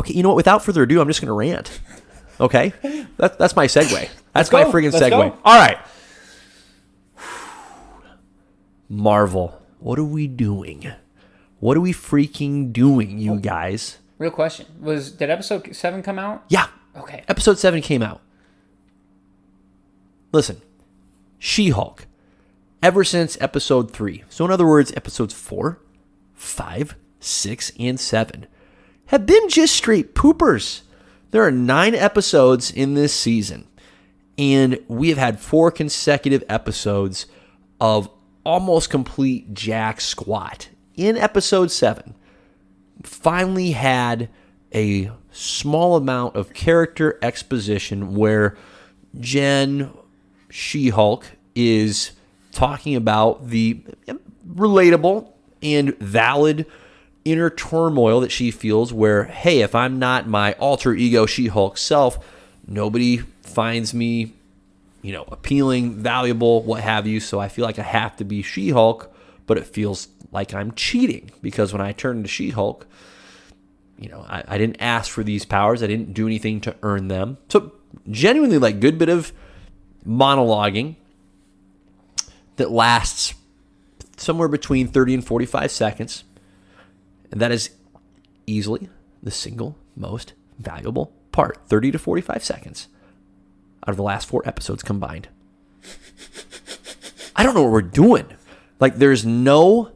Okay, you know what? Without further ado, I'm just going to rant. Okay? That's my segue. That's my freaking Let's segue. go. All right. Marvel, what are we doing? What are we freaking doing, you guys? Real question. Did episode 7 come out? Yeah. Okay. Episode 7 came out. Listen, She-Hulk, ever since episode 3, so in other words, episodes 4, 5, 6, and 7, have been just straight poopers. There are 9 episodes in this season, and we have had 4 consecutive episodes of almost complete jack squat. In episode 7, finally had a small amount of character exposition where Jen, She-Hulk, is talking about the relatable and valid inner turmoil that she feels where, hey, if I'm not my alter ego She-Hulk self, nobody finds me, appealing, valuable, what have you. So I feel like I have to be She-Hulk, but it feels like I'm cheating because when I turn into She-Hulk, I didn't ask for these powers. I didn't do anything to earn them. So genuinely, good bit of monologuing that lasts somewhere between 30 and 45 seconds. And that is easily the single most valuable part, 30 to 45 seconds out of the last 4 episodes combined. I don't know what we're doing. There was no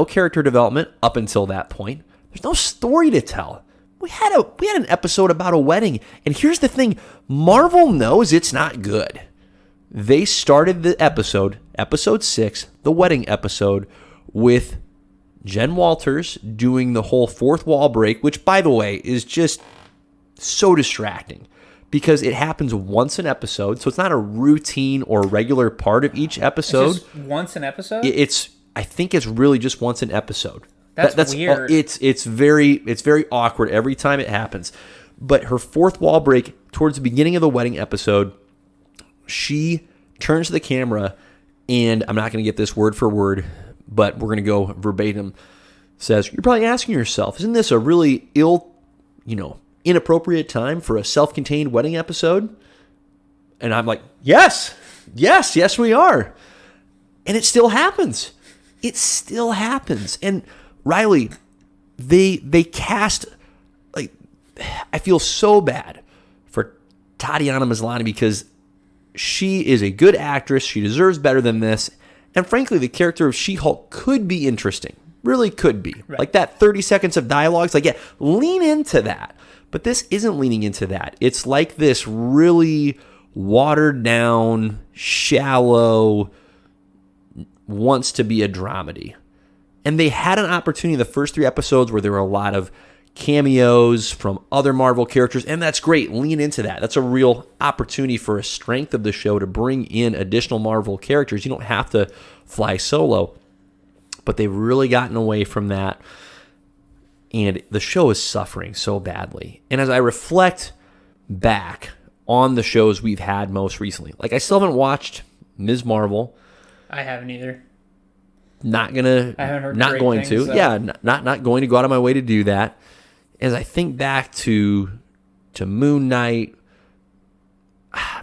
character development up until that point. There's no story to tell. We had an episode about a wedding, and here's the thing: Marvel knows it's not good. They started the episode 6, the wedding episode, with Jen Walters doing the whole fourth wall break, which, by the way, is just so distracting because it happens once an episode, so it's not a routine or regular part of each episode. It's just once an episode? I think it's really just once an episode. That's weird. It's very awkward every time it happens. But her fourth wall break towards the beginning of the wedding episode, she turns to the camera, and I'm not going to get this word for word, but we're going to go verbatim. Says, "You're probably asking yourself, isn't this a really inappropriate time for a self-contained wedding episode?" And I'm like, yes, we are. And it still happens. It still happens. And Riley, they cast, I feel so bad for Tatiana Maslany because she is a good actress. She deserves better than this. And frankly, the character of She-Hulk could be interesting. Really could be. Right. That 30 seconds of dialogue. Lean into that. But this isn't leaning into that. It's like this really watered down, shallow, wants to be a dramedy. And they had an opportunity in the first 3 episodes where there were a lot of cameos from other Marvel characters, and that's great. Lean into that. That's a real opportunity for a strength of the show to bring in additional Marvel characters. You don't have to fly solo, but they've really gotten away from that, and the show is suffering so badly. And as I reflect back on the shows we've had most recently, I still haven't watched Ms. Marvel. I haven't either. Not going to. Not going to. So. Yeah, not going to go out of my way to do that. As I think back to Moon Knight,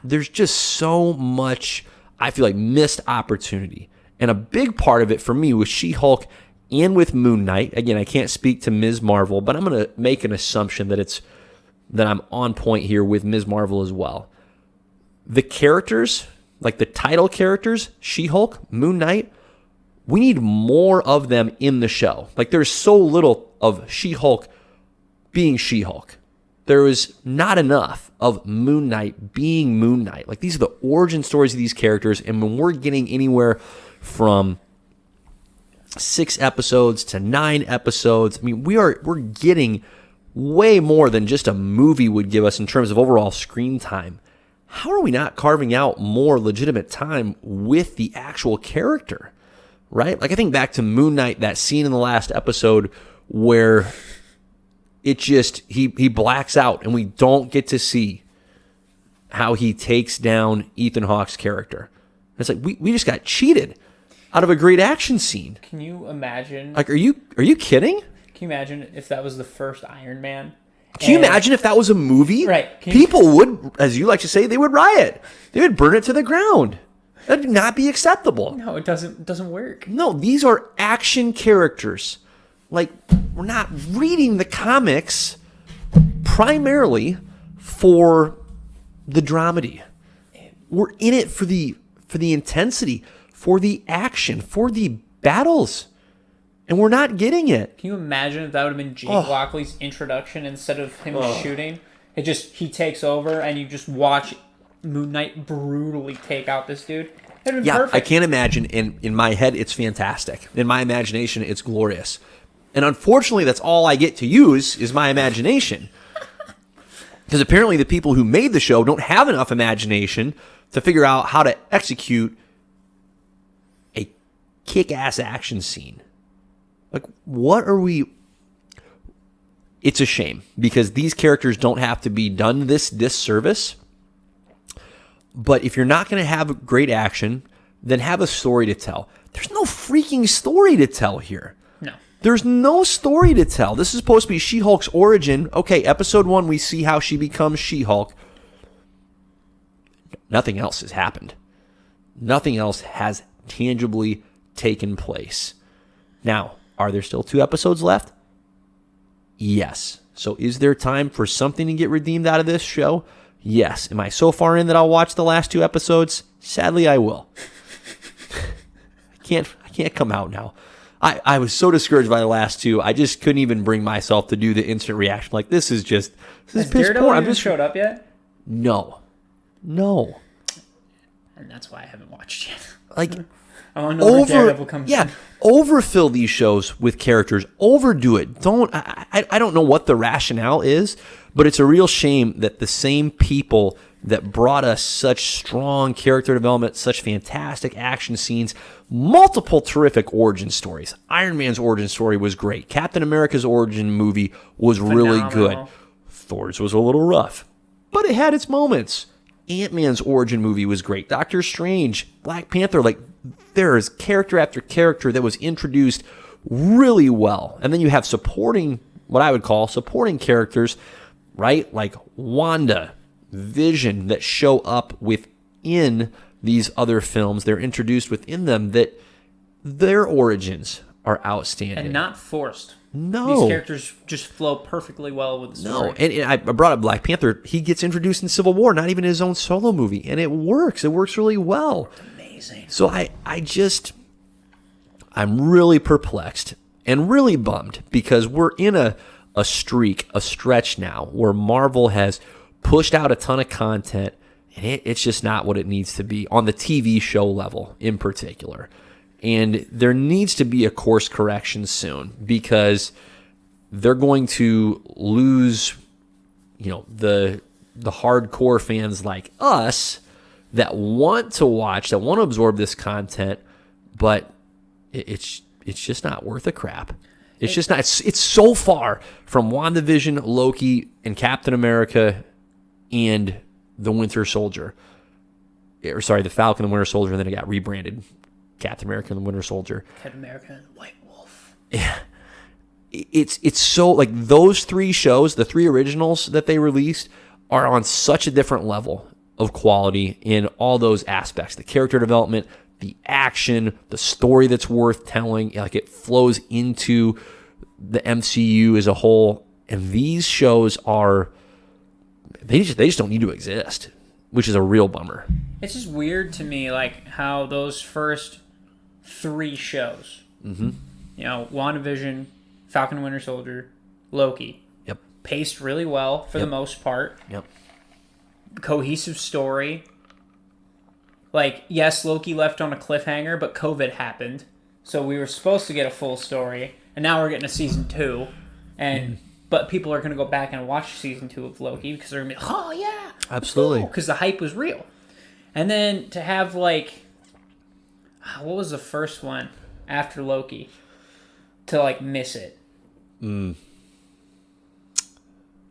there's just so much, I feel like, missed opportunity. And a big part of it for me was She-Hulk and with Moon Knight. Again, I can't speak to Ms. Marvel, but I'm going to make an assumption that I'm on point here with Ms. Marvel as well. The characters, the title characters, She-Hulk, Moon Knight, we need more of them in the show. There's so little of She-Hulk being She-Hulk. There is not enough of Moon Knight being Moon Knight. These are the origin stories of these characters, and when we're getting anywhere from 6 episodes to 9 episodes, we're getting way more than just a movie would give us in terms of overall screen time. How are we not carving out more legitimate time with the actual character? Right? I think back to Moon Knight, that scene in the last episode where it just, he blacks out and we don't get to see how he takes down Ethan Hawke's character. It's we just got cheated out of a great action scene. Can you imagine? Are you kidding? Can you imagine if that was the first Iron Man Can you imagine if that was a movie? Right. People would, as you like to say, they would riot. They would burn it to the ground. That would not be acceptable. No, it doesn't work. No, these are action characters. Like, we're not reading the comics primarily for the dramedy. We're in it for the intensity, for the action, for the battles. And we're not getting it. Can you imagine if that would have been Jake Lockley's introduction instead of him shooting? He takes over and you just watch Moon Knight brutally take out this dude. It'd be perfect. I can't imagine. In my head, it's fantastic. In my imagination, it's glorious. And unfortunately, that's all I get to use is my imagination. Because apparently the people who made the show don't have enough imagination to figure out how to execute a kick-ass action scene. Like, what are we... It's a shame, because these characters don't have to be done this disservice. But if you're not going to have great action, then have a story to tell. There's no freaking story to tell here. No. There's no story to tell. This is supposed to be She-Hulk's origin. Okay, episode 1, we see how she becomes She-Hulk. Nothing else has happened. Nothing else has tangibly taken place. Now, are there still 2 episodes left? Yes. So is there time for something to get redeemed out of this show? Yes. Am I so far in that I'll watch the last 2 episodes? Sadly, I will. I can't come out now. I was so discouraged by the last 2. I just couldn't even bring myself to do the instant reaction. Like, this is piss Daredevil poor. even showed up yet? No. And that's why I haven't watched yet. Like, I want to know where Daredevil comes in. Overfill these shows with characters. Overdo it. I don't know what the rationale is, but it's a real shame that the same people that brought us such strong character development, such fantastic action scenes, multiple terrific origin stories. Iron Man's origin story was great. Captain America's origin movie was really good. Thor's was a little rough, but it had its moments. Ant-Man's origin movie was great. Doctor Strange, Black Panther, like, there is character after character that was introduced really well. And then you have what I would call supporting characters, right? Like Wanda, Vision, that show up within these other films. They're introduced within them, that their origins are outstanding. And not forced. No. These characters just flow perfectly well with the story. No, and I brought up Black Panther. He gets introduced in Civil War, not even his own solo movie, and it works. It works really well. It's amazing. So I'm really perplexed and really bummed, because we're in a stretch now where Marvel has pushed out a ton of content, and it's just not what it needs to be on the TV show level in particular. And there needs to be a course correction soon, because they're going to lose, the hardcore fans like us that want to watch, that want to absorb this content, but it's just not worth a crap. It's just not. It's so far from WandaVision, Loki, and Captain America, and the Winter Soldier. Or sorry, the Falcon and the Winter Soldier, and then it got rebranded Captain America and the Winter Soldier. Captain America and the White Wolf. Yeah. It's so, like, those 3 shows, the 3 originals that they released, are on such a different level of quality in all those aspects. The character development, the action, the story that's worth telling, like, it flows into the MCU as a whole. And these shows they just don't need to exist, which is a real bummer. It's just weird to me, like, how those first 3 shows, WandaVision, Falcon and Winter Soldier, Loki, paced really well for the most part. Cohesive story. Like, yes, Loki left on a cliffhanger, but COVID happened, so we were supposed to get a full story, and now we're getting a season 2, but people are going to go back and watch season 2 of Loki because they're going to be like, oh yeah, absolutely, because the hype was real. And then to have, like, what was the first one after Loki? To, like, miss it. Well,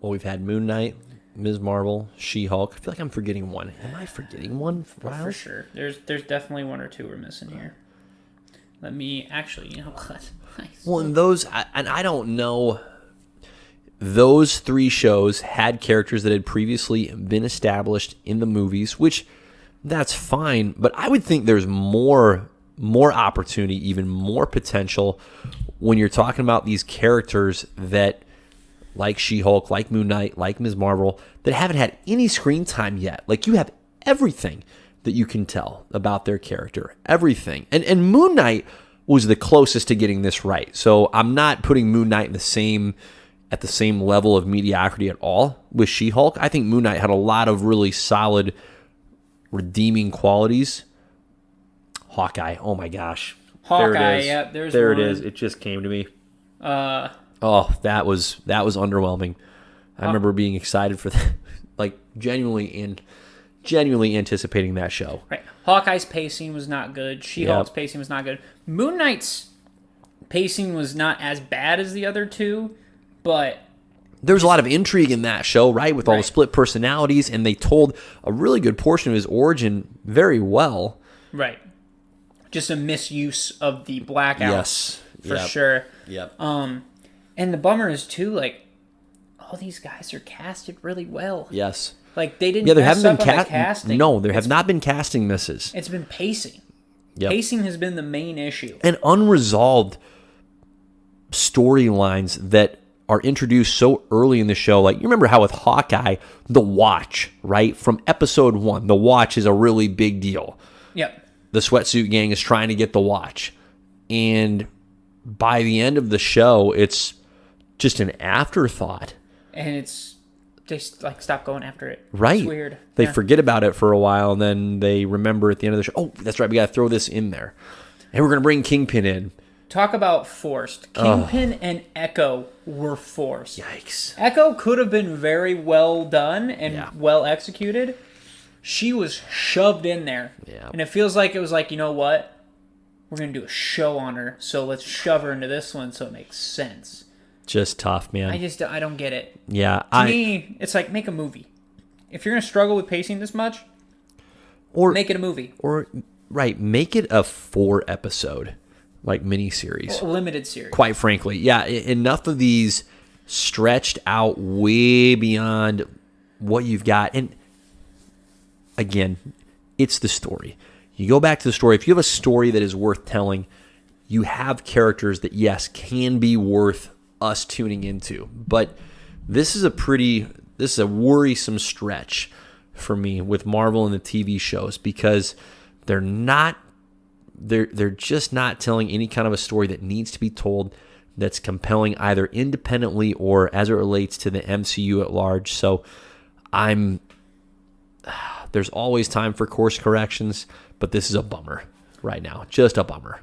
we've had Moon Knight, Ms. Marvel, She-Hulk. I feel like I'm forgetting one. Am I forgetting one? For sure. There's definitely 1 or 2 we're missing here. Let me actually, what? Nice. Well, and those, and I don't know. those 3 shows had characters that had previously been established in the movies, which that's fine, but I would think there's more opportunity, even more potential when you're talking about these characters that, like She-Hulk, like Moon Knight, like Ms. Marvel, that haven't had any screen time yet. Like, you have everything that you can tell about their character. Everything. And Moon Knight was the closest to getting this right. So I'm not putting Moon Knight at the same level of mediocrity at all with She-Hulk. I think Moon Knight had a lot of really solid redeeming qualities. Hawkeye, oh my gosh. Hawkeye, yeah, there's there one. It is. It just came to me. That was underwhelming. I remember being excited for that, like genuinely anticipating that show. Right. Hawkeye's pacing was not good. She-Hulk's pacing was not good. Moon Knight's pacing was not as bad as the other two, but there's a lot of intrigue in that show, right? With all the split personalities, and they told a really good portion of his origin very well. Right. Just a misuse of the blackout. Yes. For sure. Yep. And the bummer is too, like, all these guys are casted really well. Yes. Like, they didn't there mess haven't up been on the casting. No, there have not been casting misses. It's been pacing. Yep. Pacing has been the main issue. And unresolved storylines that are introduced so early in the show. Like, you remember how with Hawkeye, the Watch, right? From episode 1, the Watch is a really big deal. Yep. The Sweatsuit Gang is trying to get the Watch. And by the end of the show, it's just an afterthought. And they like stop going after it. Right. It's weird. They forget about it for a while, and then they remember at the end of the show, oh, that's right, we got to throw this in there. And we're going to bring Kingpin in. Talk about forced. Kingpin and Echo were forced. Yikes. Echo could have been very well done and well executed. She was shoved in there. Yeah. And it feels like it was like, you know what? We're going to do a show on her, so let's shove her into this one so it makes sense. Just tough, man. I don't get it. Yeah. To me, it's like, make a movie. If you're going to struggle with pacing this much, make it a movie. Make it a 4-episode, like, miniseries. A limited series. Quite frankly. Yeah, enough of these stretched out way beyond what you've got. And again, it's the story. You go back to the story. If you have a story that is worth telling, you have characters that, yes, can be worth us tuning into. But this is a worrisome stretch for me with Marvel and the TV shows, because they're just not telling any kind of a story that needs to be told that's compelling, either independently or as it relates to the MCU at large. So there's always time for course corrections, but this is a bummer right now. Just a bummer.